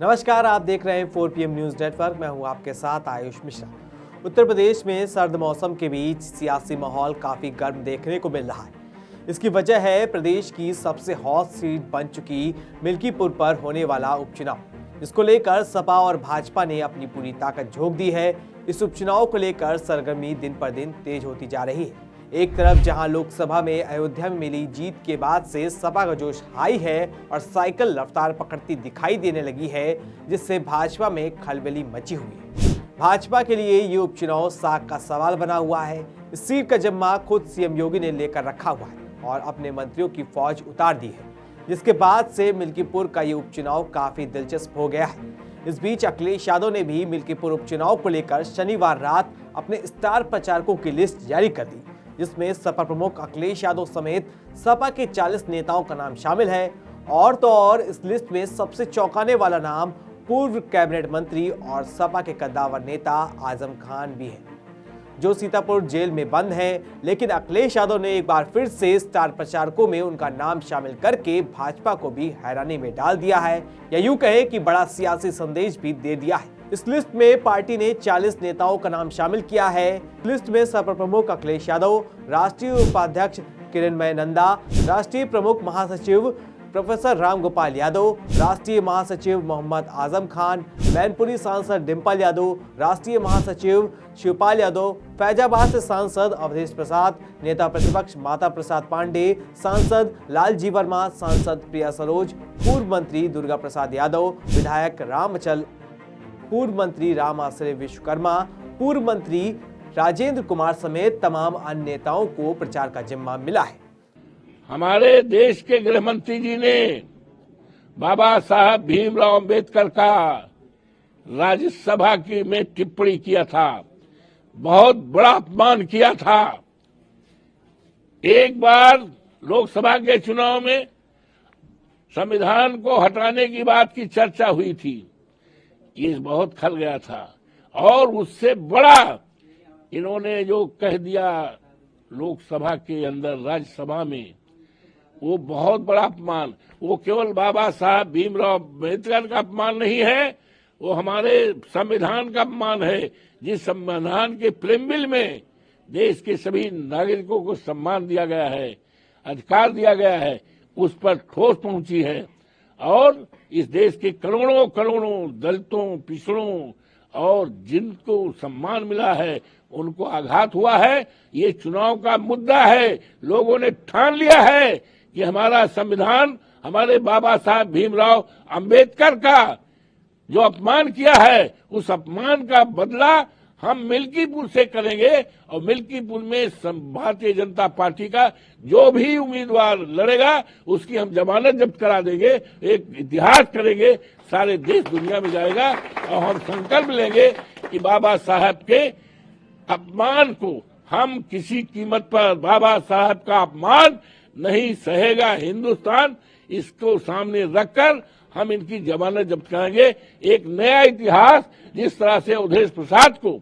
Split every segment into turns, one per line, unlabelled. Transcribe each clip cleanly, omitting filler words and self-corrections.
नमस्कार, आप देख रहे हैं 4 PM न्यूज नेटवर्क। मैं हूं आपके साथ आयुष मिश्रा। उत्तर प्रदेश में सर्द मौसम के बीच सियासी माहौल काफी गर्म देखने को मिल रहा है। इसकी वजह है प्रदेश की सबसे हॉट सीट बन चुकी मिल्कीपुर पर होने वाला उपचुनाव। इसको लेकर सपा और भाजपा ने अपनी पूरी ताकत झोंक दी है। इस उपचुनाव को लेकर सरगर्मी दिन पर दिन तेज होती जा रही है। एक तरफ जहां लोकसभा में अयोध्या में मिली जीत के बाद से सपा का जोश हाई है और साइकिल रफ्तार पकड़ती दिखाई देने लगी है, जिससे भाजपा में खलबली मची हुई है। भाजपा के लिए ये उपचुनाव साख का सवाल बना हुआ है। इस सीट का जिम्मा खुद सीएम योगी ने लेकर रखा हुआ है और अपने मंत्रियों की फौज उतार दी है, जिसके बाद से मिल्कीपुर का ये उपचुनाव काफी दिलचस्प हो गया है। इस बीच अखिलेश यादव ने भी मिल्कीपुर उपचुनाव को लेकर शनिवार रात अपने स्टार प्रचारकों की लिस्ट जारी कर दी, जिसमें सपा प्रमुख अखिलेश यादव समेत सपा के 40 नेताओं का नाम शामिल है। और तो और इस लिस्ट में सबसे चौंकाने वाला नाम पूर्व कैबिनेट मंत्री और सपा के कद्दावर नेता आजम खान भी है, जो सीतापुर जेल में बंद हैं। लेकिन अखिलेश यादव ने एक बार फिर से स्टार प्रचारकों में उनका नाम शामिल करके भाजपा को भी हैरानी में डाल दिया है, या यूं कहें कि बड़ा सियासी संदेश भी दे दिया है। इस लिस्ट में पार्टी ने 40 नेताओं का नाम शामिल किया है। लिस्ट में सपा प्रमुख अखिलेश यादव, राष्ट्रीय उपाध्यक्ष किरणमय नंदा, राष्ट्रीय प्रमुख महासचिव प्रोफेसर राम गोपाल यादव, राष्ट्रीय महासचिव मोहम्मद आजम खान, मैनपुरी सांसद डिम्पल यादव, राष्ट्रीय महासचिव शिवपाल यादव, फैजाबाद से सांसद अवधेश प्रसाद, नेता प्रतिपक्ष माता प्रसाद पांडे, सांसद लालजी वर्मा, सांसद प्रिया सरोज, पूर्व मंत्री दुर्गा प्रसाद यादव, विधायक राम अचल, पूर्व मंत्री राम आश्रय विश्वकर्मा, पूर्व मंत्री राजेंद्र कुमार समेत तमाम अन्य नेताओं को प्रचार का जिम्मा मिला है।
हमारे देश के गृह मंत्री जी ने बाबा साहब भीमराव अंबेडकर का राज्यसभा की में टिप्पणी किया था, बहुत बड़ा अपमान किया था। एक बार लोकसभा के चुनाव में संविधान को हटाने की बात की चर्चा हुई थी, ये बहुत खल गया था। और उससे बड़ा इन्होंने जो कह दिया लोकसभा के अंदर, राज्यसभा में, वो बहुत बड़ा अपमान। वो केवल बाबा साहब भीमराव अम्बेडकर का अपमान नहीं है, वो हमारे संविधान का अपमान है, जिस संविधान के प्रेमबिल में देश के सभी नागरिकों को सम्मान दिया गया है, अधिकार दिया गया है, उस पर ठोस पहुंची है। और इस देश के करोड़ों करोड़ों दलितों, पिछड़ों और जिनको सम्मान मिला है, उनको आघात हुआ है। ये चुनाव का मुद्दा है। लोगों ने ठान लिया है कि हमारा संविधान, हमारे बाबा साहब भीमराव अंबेडकर का जो अपमान किया है, उस अपमान का बदला हम मिल्कीपुर से करेंगे। और मिल्कीपुर में भारतीय जनता पार्टी का जो भी उम्मीदवार लड़ेगा, उसकी हम जमानत जब्त करा देंगे, एक इतिहास करेंगे, सारे देश दुनिया में जाएगा। और हम संकल्प लेंगे कि बाबा साहब के अपमान को हम किसी कीमत पर, बाबा साहब का अपमान नहीं सहेगा हिंदुस्तान। इसको सामने रखकर हम इनकी जमानत जब्त करेंगे। एक नया इतिहास, जिस तरह से अवधेश प्रसाद को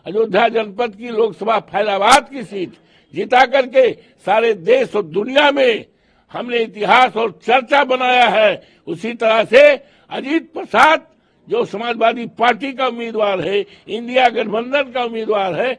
अयोध्या जनपद की लोकसभा फैजाबाद की सीट जिता करके सारे देश और दुनिया में हमने इतिहास और चर्चा बनाया है, उसी तरह से अजीत प्रसाद जो समाजवादी पार्टी का उम्मीदवार है, इंडिया गठबंधन का उम्मीदवार है,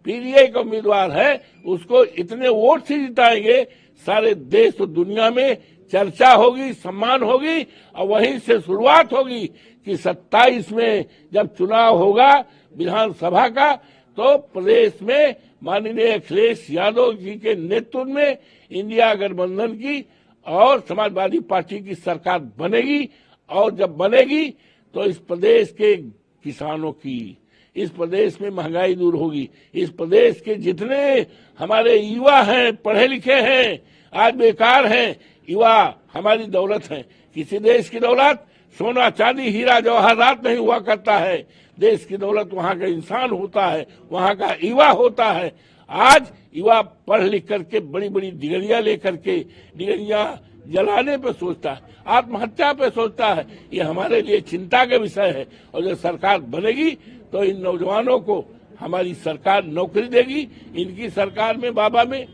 पीडीआई का उम्मीदवार है, उसको इतने वोट से जिताएंगे, सारे देश और दुनिया में चर्चा होगी, सम्मान होगी। और वहीं से शुरुआत होगी कि 27 में जब चुनाव होगा विधानसभा का, तो प्रदेश में माननीय अखिलेश यादव जी के नेतृत्व में इंडिया गठबंधन की और समाजवादी पार्टी की सरकार बनेगी। और जब बनेगी तो इस प्रदेश के किसानों की, इस प्रदेश में महंगाई दूर होगी। इस प्रदेश के जितने हमारे युवा हैं, पढ़े लिखे हैं, आज बेकार हैं, युवा हमारी दौलत है। किसी देश की दौलत सोना चांदी हीरा जवाहरात नहीं हुआ करता है। देश की दौलत वहाँ का इंसान होता है, वहाँ का युवा होता है। आज युवा पढ़ लिख करके बड़ी बड़ी डिग्रियां लेकर के डिग्रियां जलाने पे सोचता है, आत्महत्या पे सोचता है। ये हमारे लिए चिंता का विषय है। और जब सरकार बनेगी तो इन नौजवानों को हमारी सरकार नौकरी देगी। इनकी सरकार में, बाबा में,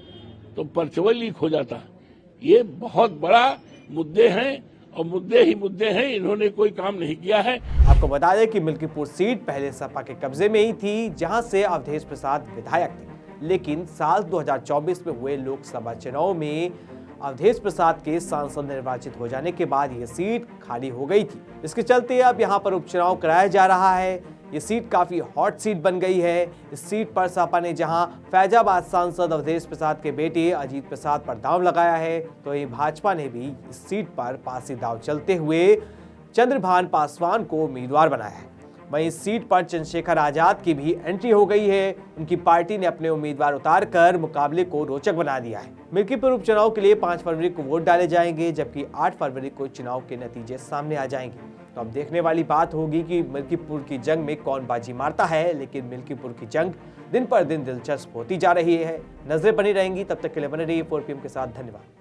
तो परचवल लीक हो जाता है। ये बहुत बड़ा मुद्दे हैं और मुद्दे ही मुद्दे हैं, इन्होंने कोई काम नहीं किया है।
आपको बता दें कि मिल्कीपुर सीट पहले सपा के कब्जे में ही थी, जहां से अवधेश प्रसाद विधायक थे, लेकिन साल 2024 में हुए लोकसभा चुनाव में अवधेश प्रसाद के सांसद निर्वाचित हो जाने के बाद ये सीट खाली हो गई थी। इसके चलते अब यहां पर उपचुनाव कराया जा रहा है। ये सीट काफी हॉट सीट बन गई है। इस सीट पर सपा ने जहां फैजाबाद सांसद अवधेश प्रसाद के बेटे अजीत प्रसाद पर दांव लगाया है, तो वहीं भाजपा ने भी इस सीट पर पासी दांव चलते हुए चंद्रभान पासवान को उम्मीदवार बनाया है। वहीं इस सीट पर चंद्रशेखर आजाद की भी एंट्री हो गई है। उनकी पार्टी ने अपने उम्मीदवार उतारकर मुकाबले को रोचक बना दिया है। मिल्कीपुर उपचुनाव के लिए 5 फरवरी को वोट डाले जाएंगे, जबकि 8 फरवरी को चुनाव के नतीजे सामने आ जाएंगे। तो अब देखने वाली बात होगी कि मिल्कीपुर की जंग में कौन बाजी मारता है, लेकिन मिल्कीपुर की जंग दिन पर दिन दिलचस्प होती जा रही है। नजरें बनी रहेंगी, तब तक के लिए बने रहिए 4PM के साथ। धन्यवाद।